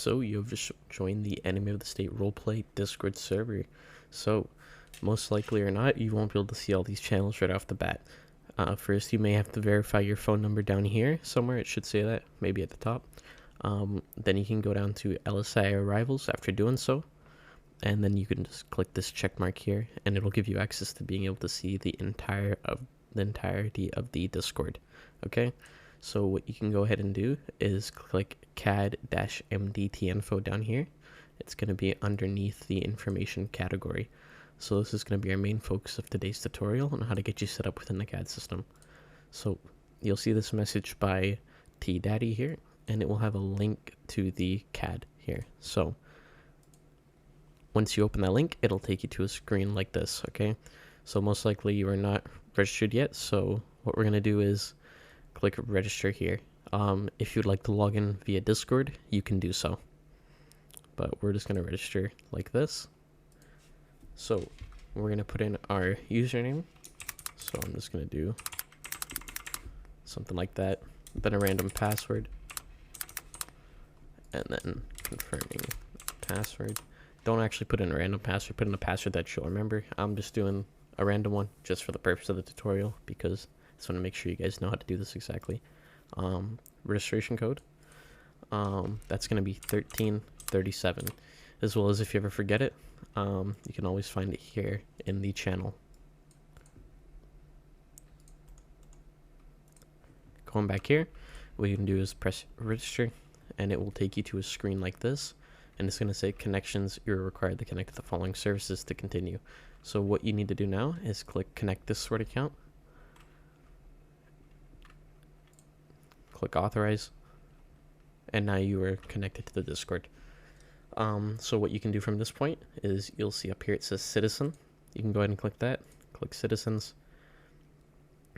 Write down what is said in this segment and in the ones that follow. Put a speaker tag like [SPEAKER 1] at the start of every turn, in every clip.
[SPEAKER 1] So you've just joined the Enemy of the State roleplay Discord server. So most likely or not, you won't be able to see all these channels right off the bat. First, you may have to verify your phone number down here somewhere. It should say that, maybe at the top. Then you can go down to LSI arrivals after doing so. And then you can just click this check mark here, and it'll give you access to being able to see the entirety of the Discord. Okay, so what you can go ahead and do is click CAD-MDT info down here. It's going to be underneath the information category. So this is going to be our main focus of today's tutorial on how to get you set up within the CAD system. So you'll see this message by T-Daddy here, and it will have a link to the CAD here. So once you open that link, it'll take you to a screen like this, okay? So most likely you are not registered yet, so what we're going to do is click register here. If you'd like to log in via Discord, you can do so. But we're just going to register like this. So we're going to put in our username. So I'm just going to do something like that. Then a random password. And then confirming password. Don't actually put in a random password, put in a password that you'll remember. I'm just doing a random one just for the purpose of the tutorial because I just want to make sure you guys know how to do this exactly. Registration code, that's going to be 1337, as well as if you ever forget it, you can always find it here in the channel. Going back here, what you can do is press register, and it will take you to a screen like this. And it's going to say connections, you're required to connect to the following services to continue. So what you need to do now is click connect Discord account. Click authorize. And now you are connected to the Discord. So what you can do from this point is you'll see up here it says citizen. You can go ahead and click that. Click citizens.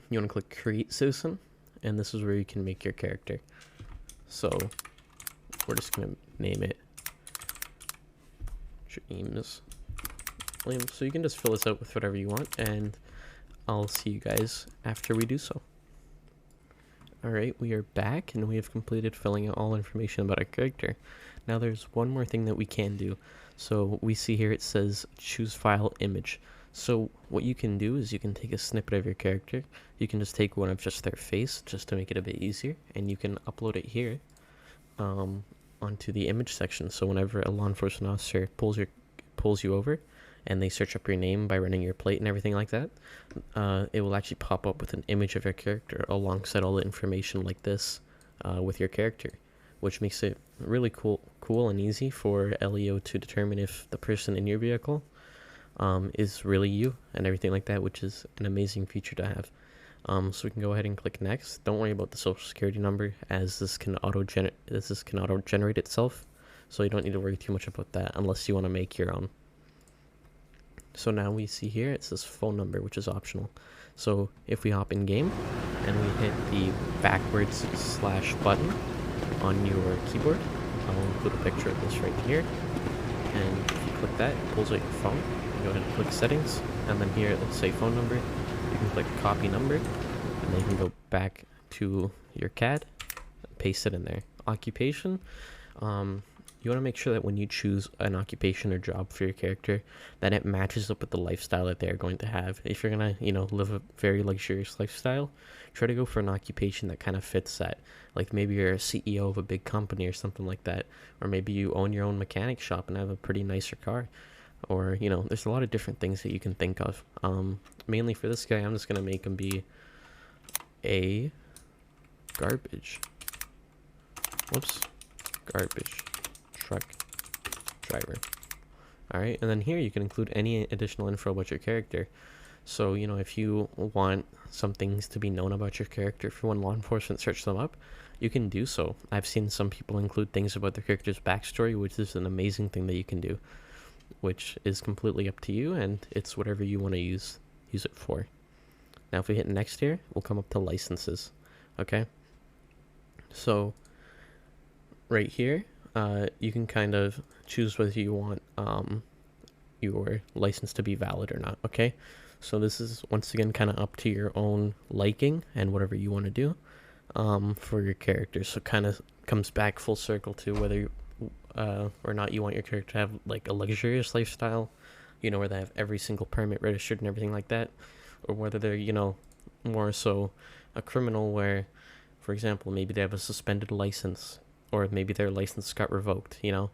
[SPEAKER 1] You want to click create citizen. And this is where you can make your character. So we're just going to name it James Williams. So you can just fill this out with whatever you want, and I'll see you guys after we do so. Alright, we are back, and we have completed filling out all information about our character. Now there's one more thing that we can do. So we see here it says choose file image. So what you can do is you can take a snippet of your character. You can just take one of just their face just to make it a bit easier, and you can upload it here onto the image section. So whenever a law enforcement officer pulls you over and they search up your name by running your plate and everything like that, it will actually pop up with an image of your character alongside all the information like this with your character, which makes it really cool and easy for LEO to determine if the person in your vehicle is really you and everything like that, which is an amazing feature to have. So we can go ahead and click next. Don't worry about the social security number, as this can auto-generate itself, so you don't need to worry too much about that unless you want to make your own. So now we see here it says phone number, which is optional. So if we hop in game and we hit the backwards / button on your keyboard, I'll include a picture of this right here, and if you click that, it pulls out your phone. You go ahead and click settings, and then here it'll say phone number. You can click copy number, and then you can go back to your CAD, paste it in there. Occupation, you want to make sure that when you choose an occupation or job for your character, that it matches up with the lifestyle that they're going to have. If you're going to, live a very luxurious lifestyle, try to go for an occupation that kind of fits that. Like maybe you're a CEO of a big company or something like that, or maybe you own your own mechanic shop and have a pretty nicer car. Or, there's a lot of different things that you can think of. Mainly for this guy, I'm just going to make him be a garbage truck driver. Alright, and then here you can include any additional info about your character. So, if you want some things to be known about your character for when law enforcement search them up, you can do so. I've seen some people include things about their character's backstory, which is an amazing thing that you can do, which is completely up to you, and it's whatever you want to use it for. Now if we hit next here, we'll come up to licenses. Okay, so right here you can kind of choose whether you want your license to be valid or not. Okay, so this is once again kind of up to your own liking and whatever you want to do for your character. So kind of comes back full circle to whether or not you want your character to have like a luxurious lifestyle, you know, where they have every single permit registered and everything like that, or whether they're, you know, more so a criminal where, for example, maybe they have a suspended license, or maybe their license got revoked, you know.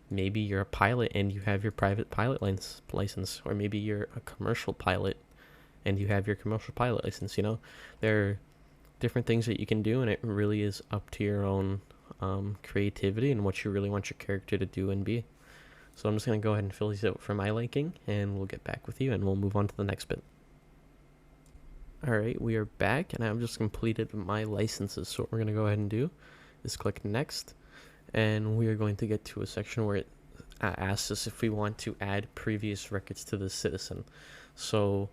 [SPEAKER 1] Maybe you're a pilot and you have your private pilot license, or maybe you're a commercial pilot and you have your commercial pilot license, you know. There are different things that you can do, and it really is up to your own creativity and what you really want your character to do and be. So I'm just going to go ahead and fill these out for my liking, and we'll get back with you and we'll move on to the next bit. Alright, we are back, and I've just completed my licenses. So what we're going to go ahead and do is click next, and we are going to get to a section where it asks us if we want to add previous records to the citizen. So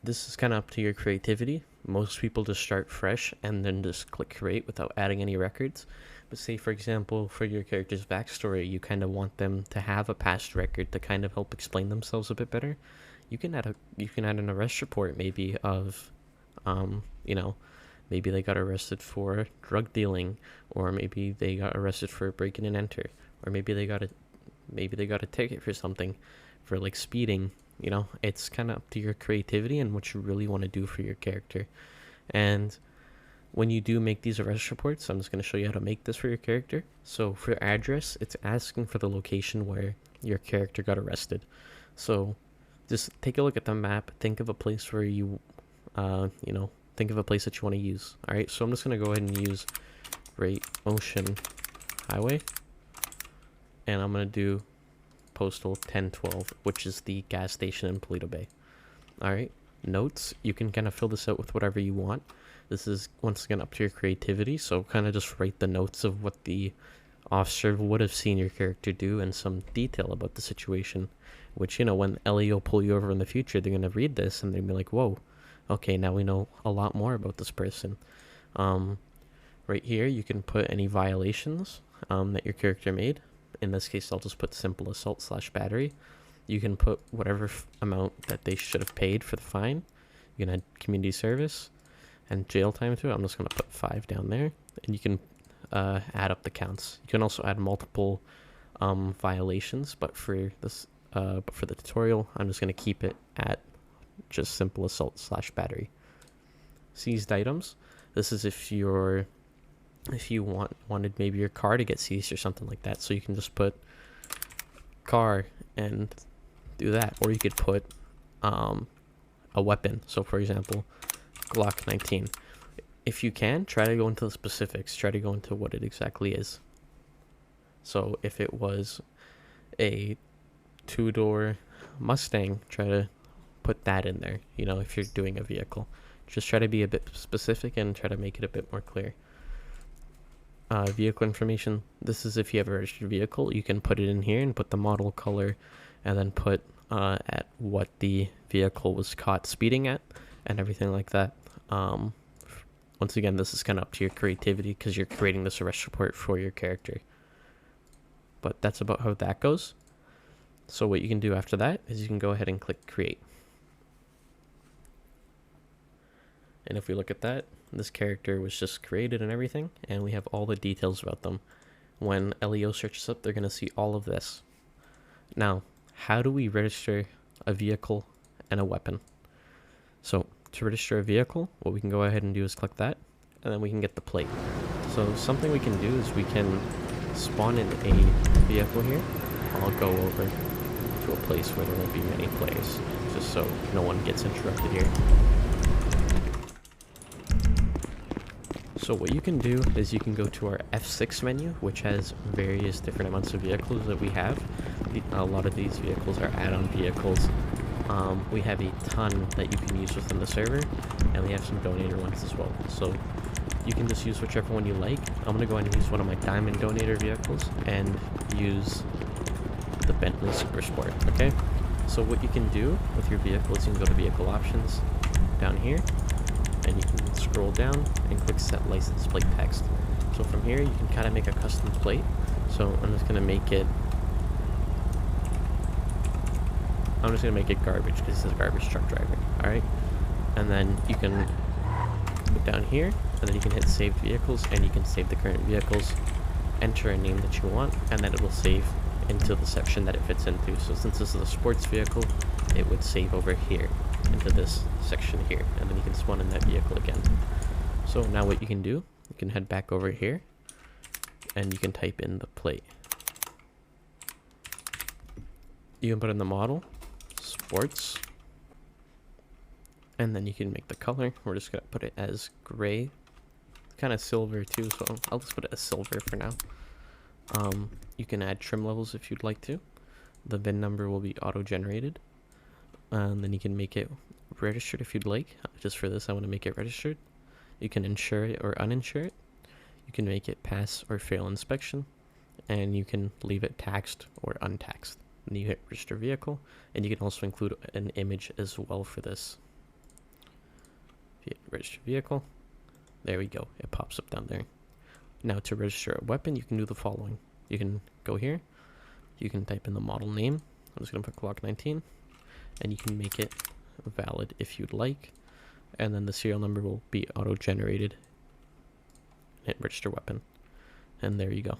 [SPEAKER 1] this is kind of up to your creativity. Most people just start fresh and then just click create without adding any records. But say, for example, for your character's backstory, you kind of want them to have a past record to kind of help explain themselves a bit better. You can add an arrest report, maybe of, you know, maybe they got arrested for drug dealing, or maybe they got arrested for breaking and enter, or maybe they got a ticket for something, for like speeding. You know, it's kind of up to your creativity and what you really want to do for your character. And when you do make these arrest reports, I'm just going to show you how to make this for your character. So for address, it's asking for the location where your character got arrested. So just take a look at the map, think of a place where you, you know, think of a place that you want to use. All right, so I'm just going to go ahead and use Great Ocean Highway, and I'm going to do postal 1012, which is the gas station in Paleto Bay. All right, notes, you can kind of fill this out with whatever you want. This is once again up to your creativity, so kind of just write the notes of what the officer would have seen your character do and some detail about the situation, which, you know, when LEO pull you over in the future, they're going to read this and they're going to be like, whoa, okay, now we know a lot more about this person. Right here, you can put any violations that your character made. In this case, I'll just put simple assault / battery. You can put whatever amount that they should have paid for the fine. You can add community service and jail time to it. I'm just going to put 5 down there, and you can add up the counts. You can also add multiple violations, but for this, for the tutorial, I'm just going to keep it at just simple assault / battery. Seized items. This is if you wanted maybe your car to get seized or something like that. So you can just put car and do that, or you could put a weapon. So for example, Glock 19. If you can, try to go into the specifics. Try to go into what it exactly is. So if it was a 2-door Mustang, try to put that in there. You know, if you're doing a vehicle, just try to be a bit specific and try to make it a bit more clear. Vehicle information. This is if you have a registered vehicle, you can put it in here and put the model, color, and then put at what the vehicle was caught speeding at and everything like that. Once again, this is kind of up to your creativity because you're creating this arrest report for your character. But that's about how that goes. So what you can do after that is you can go ahead and click create. And if we look at that, this character was just created and everything, and we have all the details about them. When LEO searches up, they're going to see all of this. Now, how do we register a vehicle and a weapon? So to register a vehicle, what we can go ahead and do is click that, and then we can get the plate. So something we can do is we can spawn in a vehicle here. I'll go over to a place where there won't be many players, just so no one gets interrupted here. So what you can do is you can go to our F6 menu, which has various different amounts of vehicles that we have. A lot of these vehicles are add-on vehicles. We have a ton that you can use within the server, and we have some donator ones as well. So you can just use whichever one you like. I'm going to go ahead and use one of my diamond donator vehicles and use the Bentley Super Sport, okay? So what you can do with your vehicle is you can go to vehicle options down here, and you can scroll down and click set license plate text. So from here you can kind of make a custom plate. So I'm just going to make it garbage because it says garbage truck driver. Alright, and then you can go down here, and then you can hit saved vehicles, and you can save the current vehicles. enter a name that you want, and then it will save into the section that it fits into. So since this is a sports vehicle, it would save over here into this section here, and then you can spawn in that vehicle again. So now what you can do, you can head back over here and you can type in the plate. You can put in the model, sports, and then you can make the color. We're just gonna put it as gray, kind of silver too, so I'll just put it as silver for now. You can add trim levels if you'd like to. The VIN number will be auto-generated, and then you can make it registered if you'd like. Just for this, I want to make it registered. You can insure it or uninsure it. You can make it pass or fail inspection, and you can leave it taxed or untaxed. And you hit register vehicle, and you can also include an image as well for this. If you hit register vehicle, there we go, it pops up down there. Now to register a weapon, you can do the following. You can go here, you can type in the model name. I'm just gonna put Glock 19, and you can make it valid if you'd like, and then the serial number will be auto-generated. Hit register weapon, and there you go.